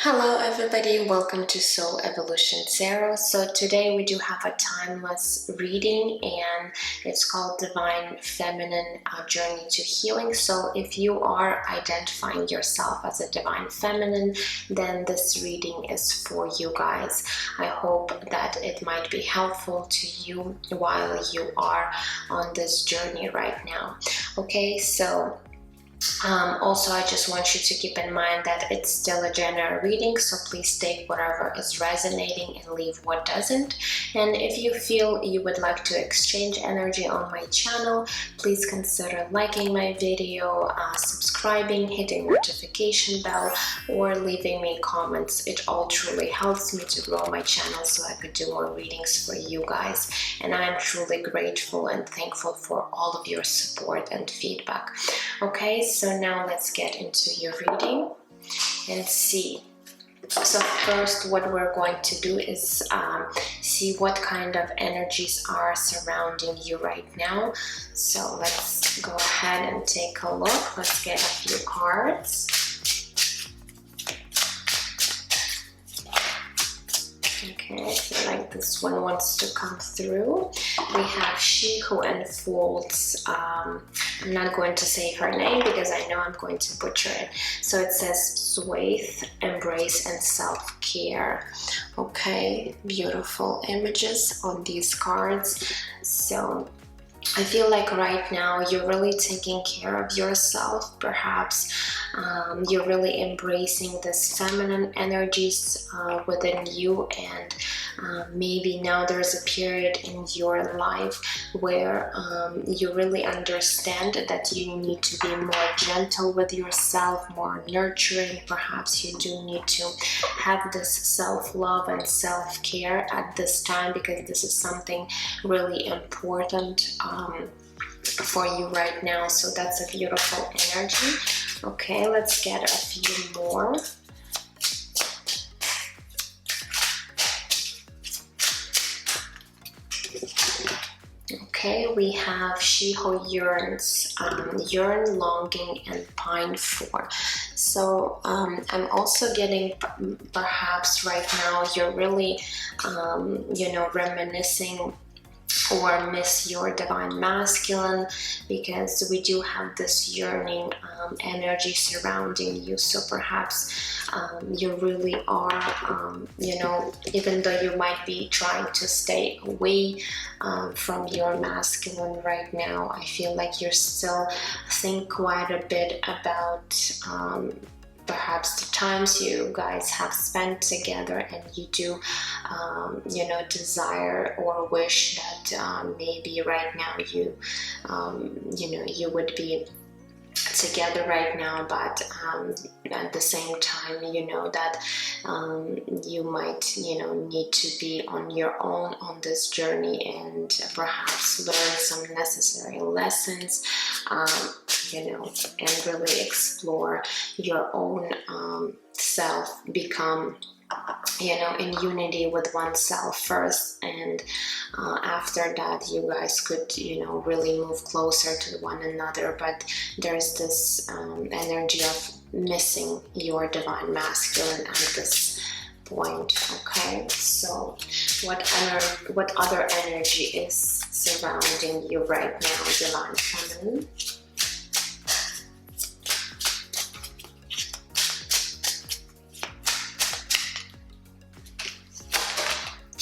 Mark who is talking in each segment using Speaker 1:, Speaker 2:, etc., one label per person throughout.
Speaker 1: Hello everybody, welcome to Soul Evolution Tarot. So today we do have a timeless reading and it's called Divine Feminine Journey to Healing. So if you are identifying yourself as a Divine Feminine, then this reading is for you guys. I hope that it might be helpful to you while you are on this journey right now. Okay, so also, I just want you to keep in mind that it's still a general reading, so please take whatever is resonating and leave what doesn't. And if you feel you would like to exchange energy on my channel, please consider liking my video, subscribing, hitting notification bell, or leaving me comments. It all truly helps me to grow my channel so I could do more readings for you guys. And I am truly grateful and thankful for all of your support and feedback. Okay, so now let's get into your reading and see. So first, what we're going to do is see what kind of energies are surrounding you right now. So let's go ahead and take a look. Let's get a few cards. Okay, I feel like this one wants to come through. We have She Who Unfolds. I'm not going to say her name because I know I'm going to butcher it. So it says Swathe, Embrace, and Self-Care. Okay, beautiful images on these cards. So I feel like right now you're really taking care of yourself. Perhaps you're really embracing this feminine energies within you, and maybe now there's a period in your life where you really understand that you need to be more gentle with yourself, more nurturing. Perhaps you do need to have this self-love and self-care at this time, because this is something really important for you right now. So that's a beautiful energy. Okay, let's get a few more. Okay, we have She Who Yearns, yearn, longing, and pine for. So I'm also getting, perhaps right now you're really, reminiscing or miss your divine masculine, because we do have this yearning energy surrounding you. So perhaps you really are, even though you might be trying to stay away from your masculine right now, I feel like you're still think quite a bit about perhaps the times you guys have spent together, and you do desire or wish that maybe right now you you would be together right now, but at the same time you know that you might need to be on your own on this journey, and perhaps learn some necessary lessons, and really explore your own self, become in unity with oneself first, and after that you guys could really move closer to one another. But there's this energy of missing your divine masculine at this point. Okay, so what other energy is surrounding you right now, divine feminine?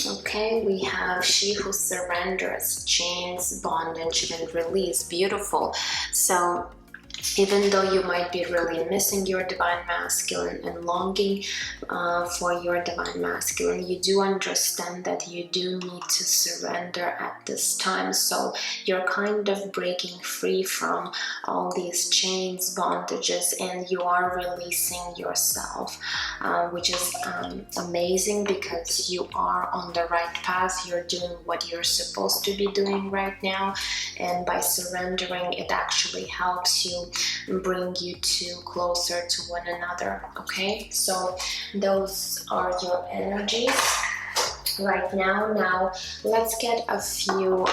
Speaker 1: Okay, we have She Who Surrenders, chains, bondage, and release. Beautiful. So even though you might be really missing your divine masculine and longing for your divine masculine, you do understand that you do need to surrender at this time. So you're kind of breaking free from all these chains, bondages, and you are releasing yourself, which is amazing, because you are on the right path. You're doing what you're supposed to be doing right now, and by surrendering, it actually helps you bring you closer to one another. Okay, so those are your energies. right now. Now let's get a few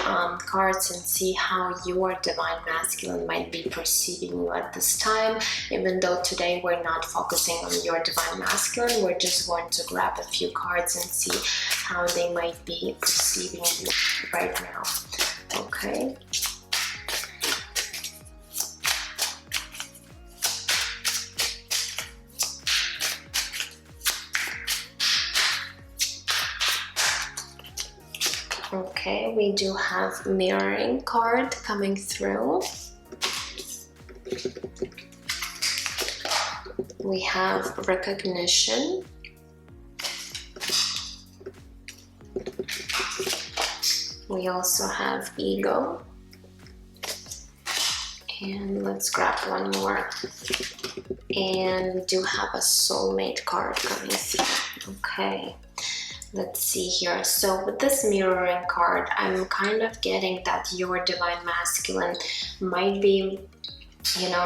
Speaker 1: cards and see how your divine masculine might be perceiving you at this time. Even though today we're not focusing on your divine masculine, we're just going to grab a few cards and see how they might be perceiving you right now. Okay. Okay, we do have mirroring card coming through. We have recognition. We also have ego. And let's grab one more. And we do have a soulmate card coming through. Okay. Let's see here. So with this mirroring card, I'm kind of getting that your divine masculine might be,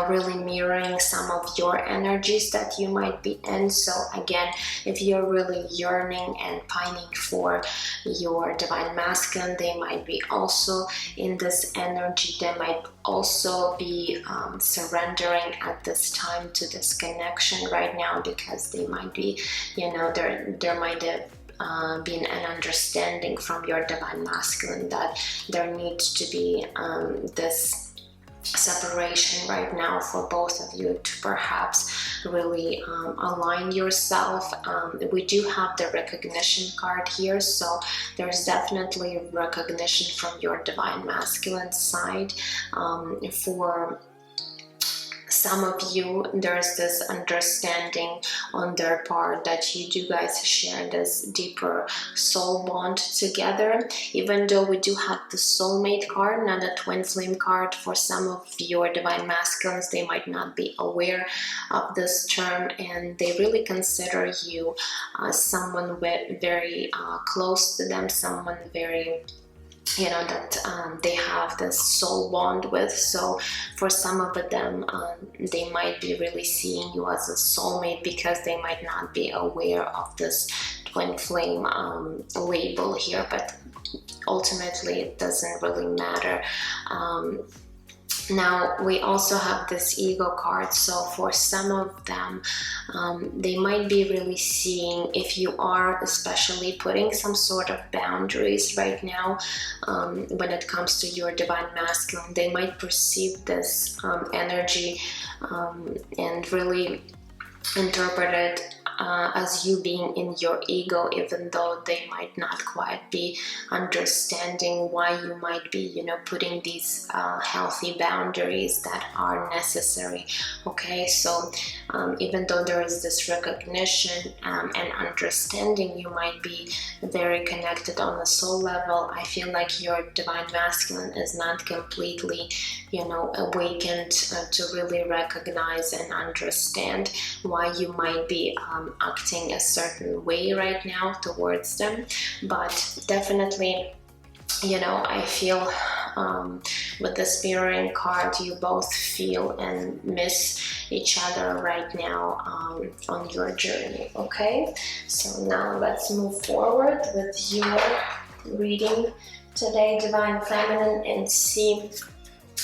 Speaker 1: really mirroring some of your energies that you might be in. So again, if you're really yearning and pining for your divine masculine, they might be also in this energy. They might also be surrendering at this time to this connection right now, because they might be, there might have been an understanding from your divine masculine that there needs to be this separation right now for both of you to perhaps really align yourself. We do have the recognition card here, so there's definitely recognition from your divine masculine side. For some of you, there's this understanding on their part that you do guys share this deeper soul bond together. Even though we do have the soulmate card, not the twin flame card, for some of your divine masculines, they might not be aware of this term, and they really consider you someone very close to them, someone very that they have this soul bond with. So for some of them, they might be really seeing you as a soulmate, because they might not be aware of this twin flame label here, but ultimately it doesn't really matter. Now we also have this ego card, so for some of them, they might be really seeing if you are especially putting some sort of boundaries right now when it comes to your divine masculine. They might perceive this energy and really interpret it as you being in your ego, even though they might not quite be understanding why you might be, putting these healthy boundaries that are necessary. Okay, so even though there is this recognition and understanding, you might be very connected on a soul level. I feel like your divine masculine is not completely, awakened to really recognize and understand why you might be acting a certain way right now towards them. But definitely, I feel with this mirroring card, you both feel and miss each other right now on your journey. Okay, so now let's move forward with your reading today, Divine Feminine, and see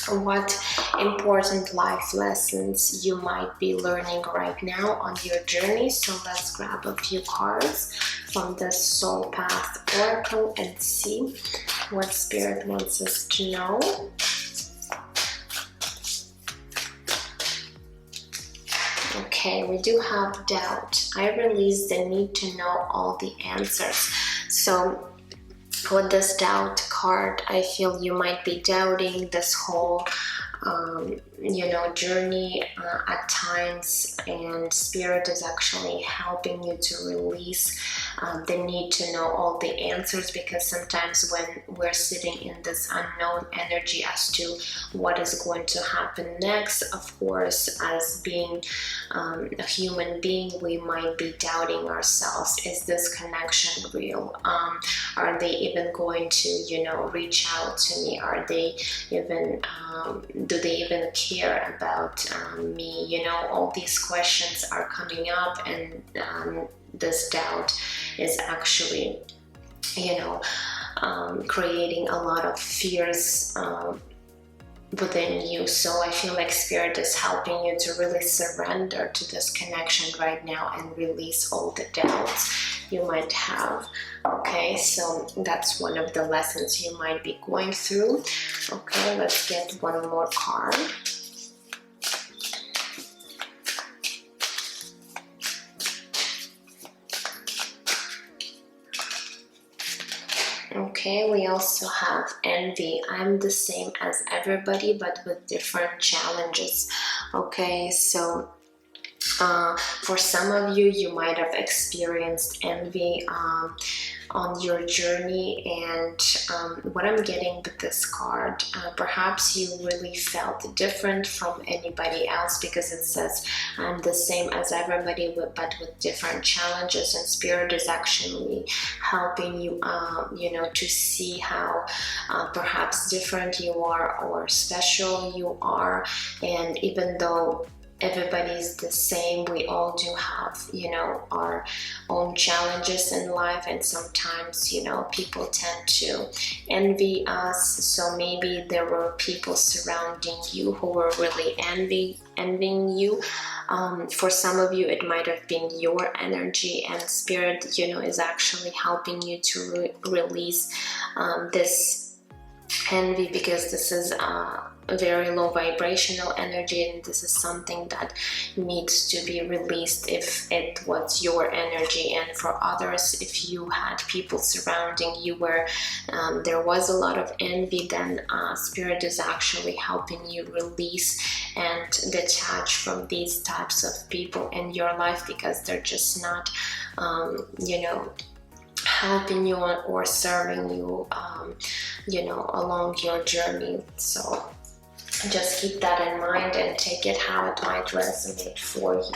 Speaker 1: what important life lessons you might be learning right now on your journey. So let's grab a few cards from the Soul Path Oracle and see what Spirit wants us to know. Okay, we do have doubt. I release the need to know all the answers. So with this doubt card, I feel you might be doubting this whole journey at times, and Spirit is actually helping you to release the need to know all the answers, because sometimes when we're sitting in this unknown energy as to what is going to happen next, of course, as being a human being, we might be doubting ourselves. Is this connection real? Are they even going to, reach out to me? Are they even, do they even care about me? All these questions are coming up, and this doubt is actually you know, creating a lot of fears within you. So I feel like Spirit is helping you to really surrender to this connection right now and release all the doubts you might have. Okay, so that's one of the lessons you might be going through. Okay, let's get one more card. Okay, we also have envy. I'm the same as everybody, but with different challenges. Okay, so for some of you, you might have experienced envy on your journey, and what I'm getting with this card, perhaps you really felt different from anybody else, because it says I'm the same as everybody, but with different challenges, and Spirit is actually helping you, you know, to see how perhaps different you are or special you are. And even though everybody's the same, we all do have, you know, our own challenges in life, and sometimes, you know, people tend to envy us. So maybe there were people surrounding you who were really envying you. For some of you, it might have been your energy, and Spirit, you know, is actually helping you to release this envy, because this is a very low vibrational energy, and this is something that needs to be released if it was your energy. And for others, if you had people surrounding you where there was a lot of envy, then Spirit is actually helping you release and detach from these types of people in your life, because they're just not you know, helping you or serving you, you know, along your journey. So just keep that in mind and take it how it might resonate for you.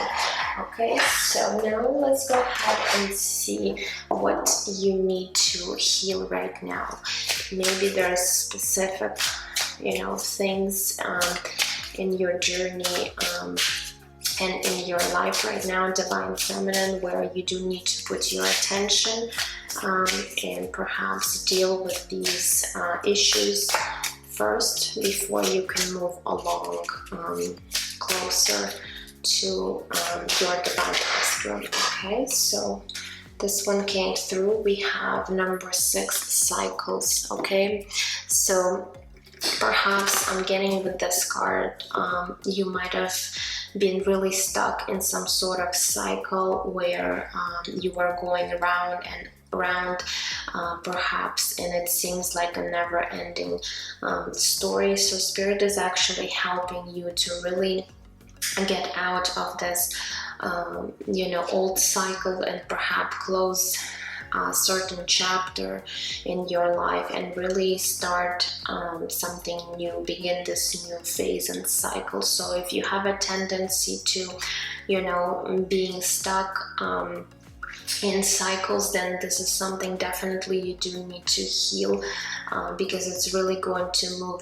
Speaker 1: Okay, so now let's go ahead and see what you need to heal right now. Maybe there's specific, you know, things in your journey and in your life right now, Divine Feminine, where you do need to put your attention and perhaps deal with these issues first before you can move along closer to your divine masculine. Okay, so this one came through. We have number 6, cycles. Okay, so perhaps I'm getting with this card, you might have been really stuck in some sort of cycle where you were going around and around, perhaps, and it seems like a never-ending story. So Spirit is actually helping you to really get out of this you know, old cycle, and perhaps close a certain chapter in your life and really start something new, begin this new phase and cycle. So if you have a tendency to, you know, being stuck in cycles, then this is something definitely you do need to heal, because it's really going to move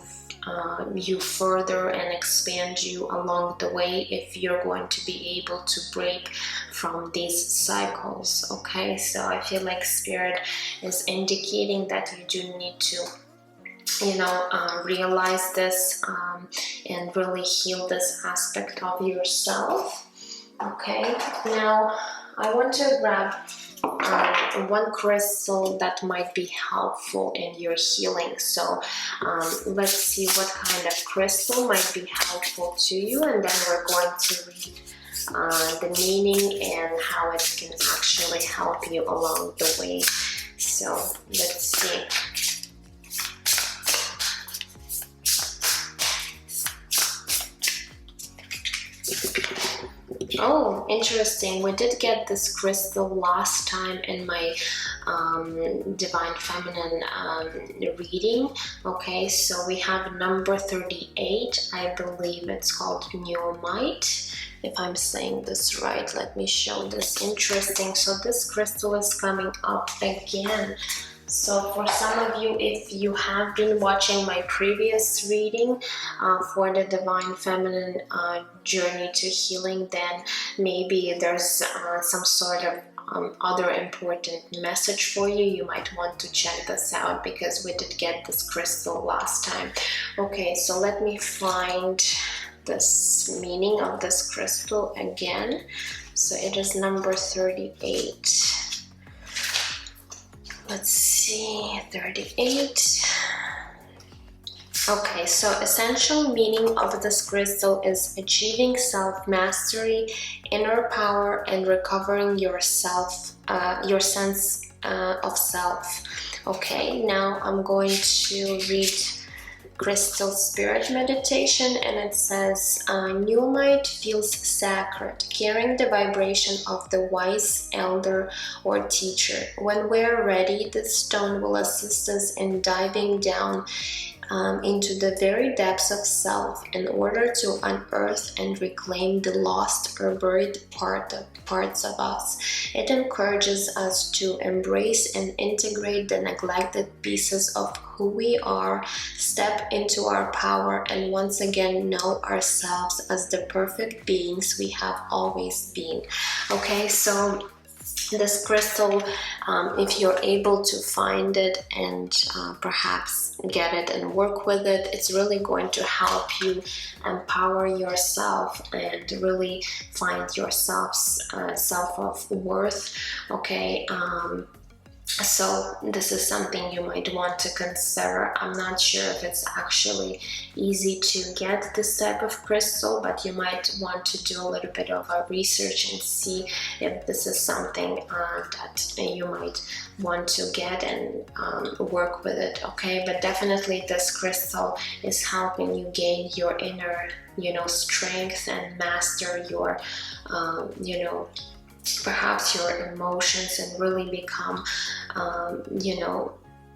Speaker 1: you further and expand you along the way if you're going to be able to break from these cycles. Okay, so I feel like Spirit is indicating that you do need to, you know, realize this and really heal this aspect of yourself. Okay, now I want to grab one crystal that might be helpful in your healing. So let's see what kind of crystal might be helpful to you, and then we're going to read the meaning and how it can actually help you along the way. So let's see. Oh, interesting. We did get this crystal last time in my Divine Feminine reading. Okay, so we have number 38. I believe it's called Neomite. If I'm saying this right, let me show this. Interesting. So this crystal is coming up again. So for some of you, if you have been watching my previous reading for the Divine Feminine journey to healing, then maybe there's some sort of other important message for you, you might want to check this out, because we did get this crystal last time. Okay, so let me find this meaning of this crystal again. So it is number 38. Let's see, 38. Okay, so essential meaning of this crystal is achieving self-mastery, inner power, and recovering your sense of self. Okay, now I'm going to read Crystal Spirit Meditation, and it says, new light feels sacred, carrying the vibration of the wise elder or teacher. When we're ready, this stone will assist us in diving down into the very depths of self in order to unearth and reclaim the lost or buried parts of us. It encourages us to embrace and integrate the neglected pieces of who we are, step into our power, and once again know ourselves as the perfect beings we have always been. Okay, so this crystal, if you're able to find it and perhaps get it and work with it, it's really going to help you empower yourself and really find your self-worth. Okay, so this is something you might want to consider. I'm not sure if it's actually easy to get this type of crystal, but you might want to do a little bit of a research and see if this is something that you might want to get and work with it. Okay, but definitely this crystal is helping you gain your inner, strength and master your, perhaps your emotions, and really become,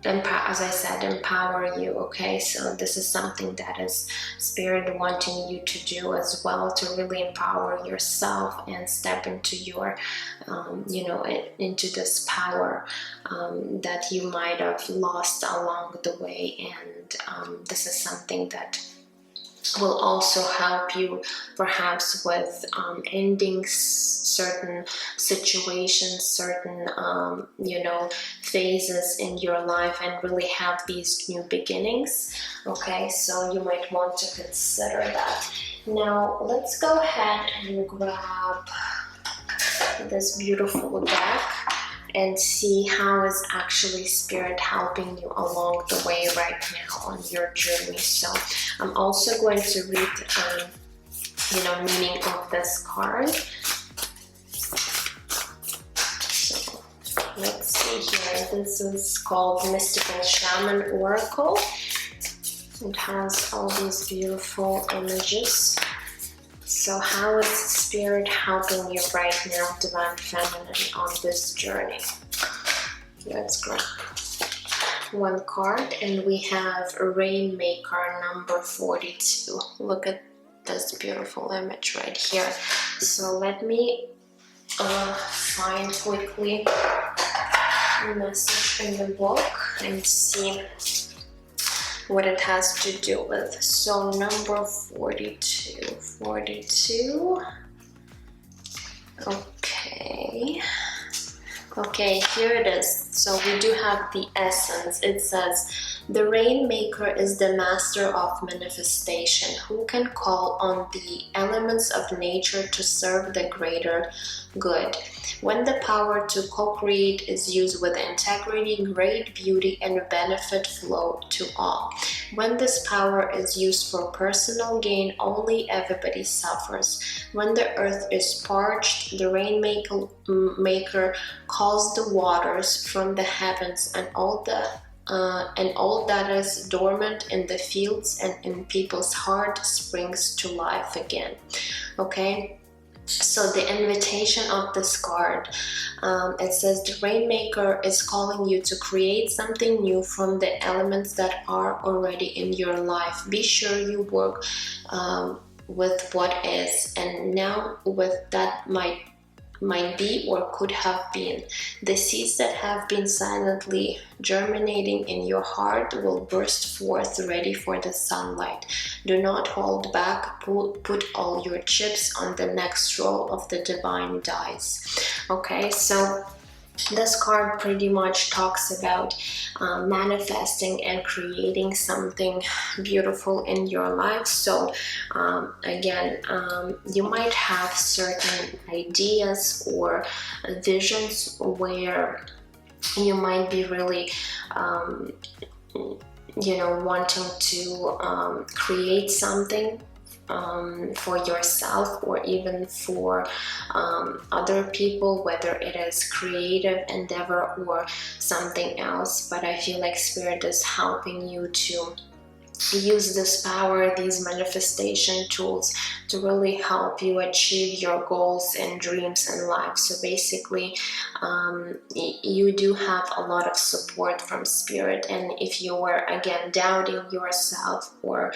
Speaker 1: as I said, empower you. Okay, so this is something that is Spirit wanting you to do as well, to really empower yourself and step into your, into this power that you might have lost along the way. And this is something that will also help you perhaps with ending certain situations, certain phases in your life, and really have these new beginnings. Okay, so you might want to consider that. Now let's go ahead and grab this beautiful deck and see how is actually Spirit helping you along the way right now on your journey. So I'm also going to read meaning of this card. So let's see here. This is called Mystical Shaman Oracle. It has all these beautiful images. So how is Spirit helping you right now, Divine Feminine, on this journey? Let's grab one card, and we have Rainmaker number 42. Look at this beautiful image right here. So let me find quickly a message in the book and see what it has to do with. So number 42. Okay, here it is. So we do have the essence. It says, the Rainmaker is the master of manifestation, who can call on the elements of nature to serve the greater good. When the power to co-create is used with integrity, great beauty and benefit flow to all. When this power is used for personal gain, only everybody suffers. When the earth is parched, the Rainmaker calls the waters from the heavens, and all that is dormant in the fields and in people's heart springs to life again. Okay, so the invitation of this card, it says the Rainmaker is calling you to create something new from the elements that are already in your life. Be sure you work with what is, and now with that might might be or could have been. The seeds that have been silently germinating in your heart will burst forth ready for the sunlight. Do not hold back. Put all your chips on the next roll of the divine dice. Okay, so this card pretty much talks about manifesting and creating something beautiful in your life. So again, you might have certain ideas or visions where you might be really wanting to create something for yourself or even for other people, whether it is creative endeavor or something else. But I feel like Spirit is helping you to use this power, these manifestation tools, to really help you achieve your goals and dreams in life. So basically, you do have a lot of support from Spirit, and if you were again doubting yourself or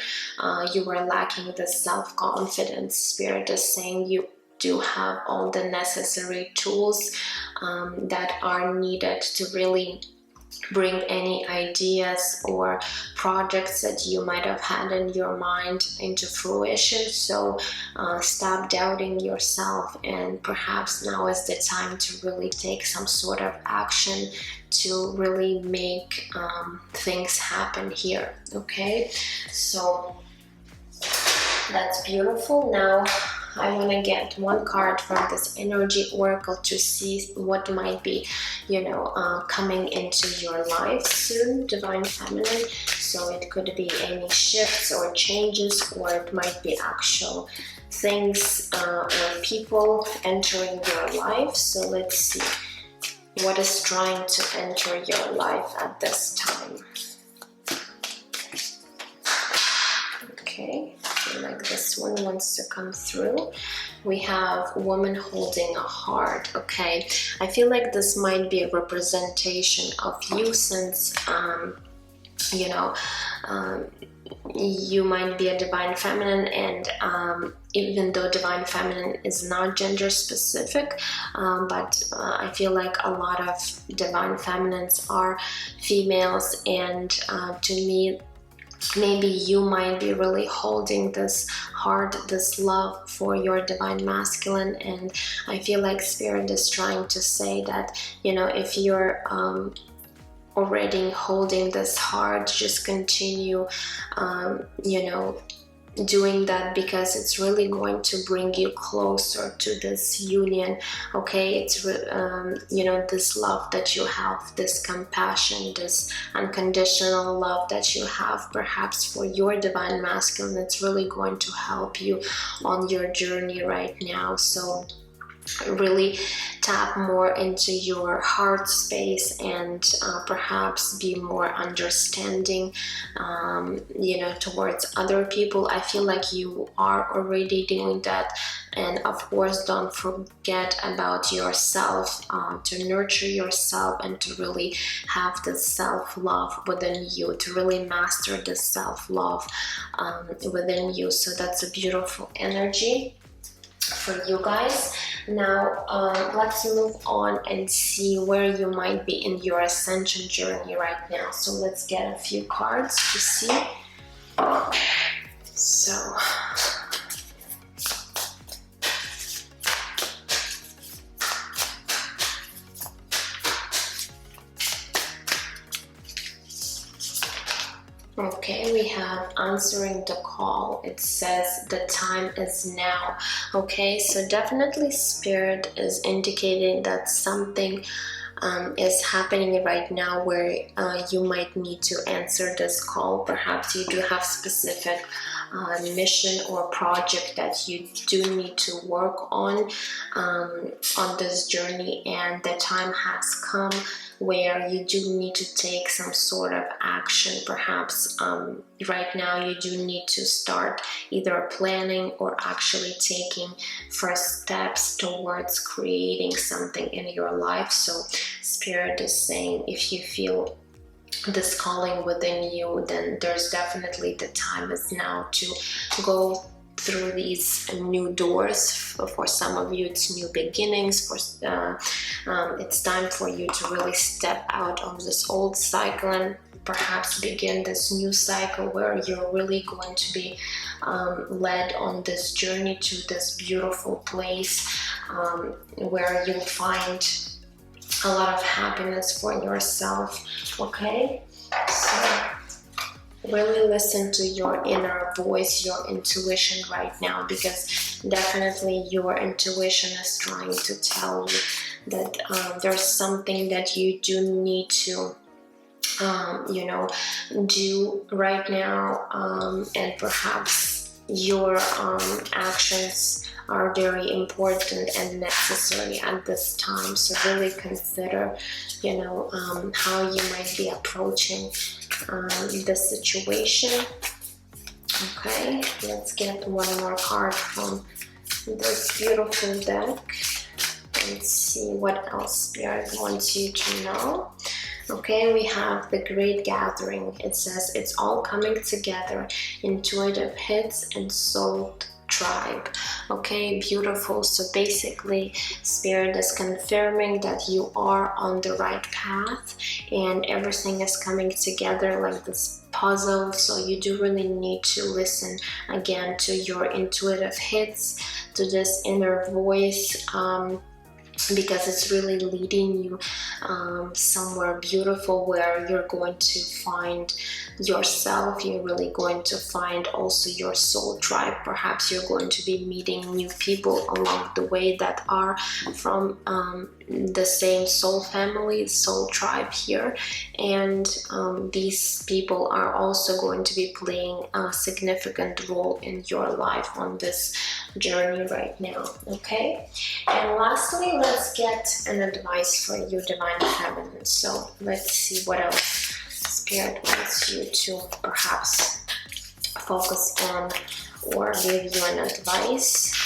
Speaker 1: you were lacking the self-confidence, Spirit is saying you do have all the necessary tools that are needed to really bring any ideas or projects that you might have had in your mind into fruition. So stop doubting yourself, and perhaps now is the time to really take some sort of action to really make things happen here. Okay, so that's beautiful. Now I want to get one card from this energy oracle to see what might be, coming into your life soon, Divine Feminine. So it could be any shifts or changes, or it might be actual things or people entering your life. So let's see what is trying to enter your life at this time. Okay, I feel like this one wants to come through. We have woman holding a heart. Okay, I feel like this might be a representation of you, since you might be a Divine Feminine, and even though Divine Feminine is not gender specific, but I feel like a lot of Divine Feminines are females, and to me, maybe you might be really holding this heart, this love for your Divine Masculine. And I feel like Spirit is trying to say that, if you're already holding this heart, just continue, doing that, because it's really going to bring you closer to this union. Okay, it's this love that you have, this compassion, this unconditional love that you have perhaps for your Divine Masculine, it's really going to help you on your journey right now. So really tap more into your heart space, and perhaps be more understanding towards other people. I feel like you are already doing that, and of course don't forget about yourself, to nurture yourself and to really have this self-love within you, to really master this self-love within you. So that's a beautiful energy for you guys. Now let's move on and see where you might be in your ascension journey right now. So let's get a few cards to see. So okay, we have answering the call. It says the time is now. Okay, so definitely Spirit is indicating that something is happening right now where you might need to answer this call. Perhaps you do have specific mission or project that you do need to work on this journey, and the time has come where you do need to take some sort of action. Perhaps right now you do need to start either planning or actually taking first steps towards creating something in your life. So Spirit is saying, if you feel this calling within you, then there's definitely the time is now to go through these new doors. For some of you, it's new beginnings. It's time for you to really step out of this old cycle and perhaps begin this new cycle where you're really going to be led on this journey to this beautiful place where you'll find a lot of happiness for yourself. Okay, so really listen to your inner voice, your intuition right now, because definitely your intuition is trying to tell you that there's something that you do need to do right now, and perhaps your actions are very important and necessary at this time. So really consider, how you might be approaching this situation. Okay, let's get one more card from this beautiful deck and see what else Spirit wants you to know. Okay, we have the Great Gathering. It says it's all coming together, intuitive hits and soul tribe. Okay, beautiful. So basically, Spirit is confirming that you are on the right path and everything is coming together like this puzzle. So you do really need to listen again to your intuitive hits, to this inner voice, because it's really leading you somewhere beautiful where you're going to find yourself. You're really going to find also your soul tribe. Perhaps you're going to be meeting new people along the way that are from the same soul family, soul tribe here, and these people are also going to be playing a significant role in your life on this journey right now. Okay, and lastly, let's get an advice for you, Divine Feminine. So let's see what else Spirit wants you to perhaps focus on or give you an advice.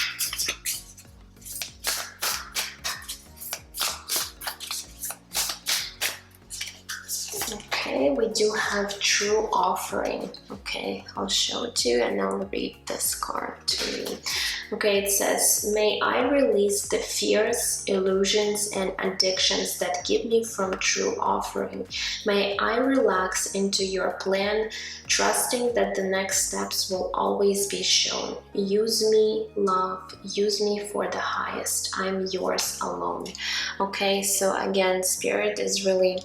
Speaker 1: Okay, we do have true offering. Okay, I'll show it to you and I'll read this card to you. Okay, it says, may I release the fears, illusions, and addictions that keep me from true offering. May I relax into your plan, trusting that the next steps will always be shown. Use me, love, use me for the highest. I'm yours alone. Okay, so again, Spirit is really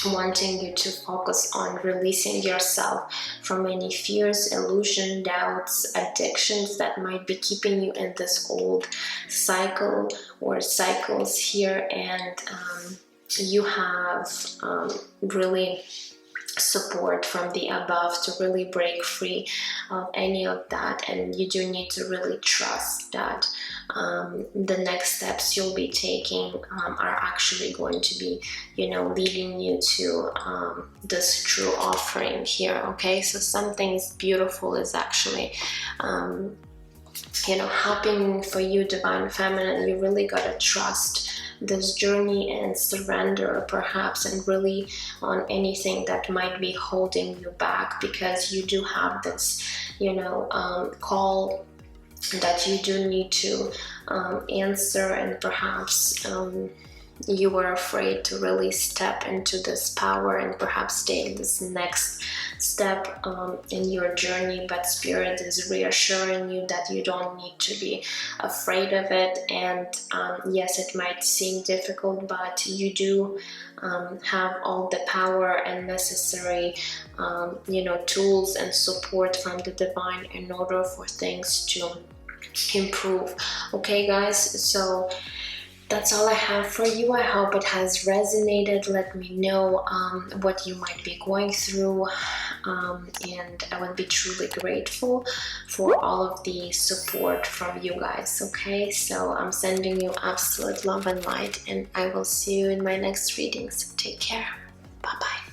Speaker 1: wanting you to focus on releasing yourself from any fears, illusion, doubts, addictions that might be keeping you in this old cycle or cycles here, and you have really support from the above to really break free of any of that. And you do need to really trust that the next steps you'll be taking are actually going to be, leading you to this true offering here. Okay, so something beautiful is actually happening for you, Divine Feminine. You really gotta trust this journey and surrender perhaps, and really on anything that might be holding you back, because you do have this call that you do need to answer, and perhaps you were afraid to really step into this power and perhaps take this next step in your journey. But Spirit is reassuring you that you don't need to be afraid of it. And yes, it might seem difficult, but you do have all the power and necessary tools and support from the divine in order for things to improve. Okay, guys, so that's all I have for you. I hope it has resonated. Let me know what you might be going through, and I would be truly grateful for all of the support from you guys. Okay, so I'm sending you absolute love and light, and I will see you in my next readings. Take care. Bye bye.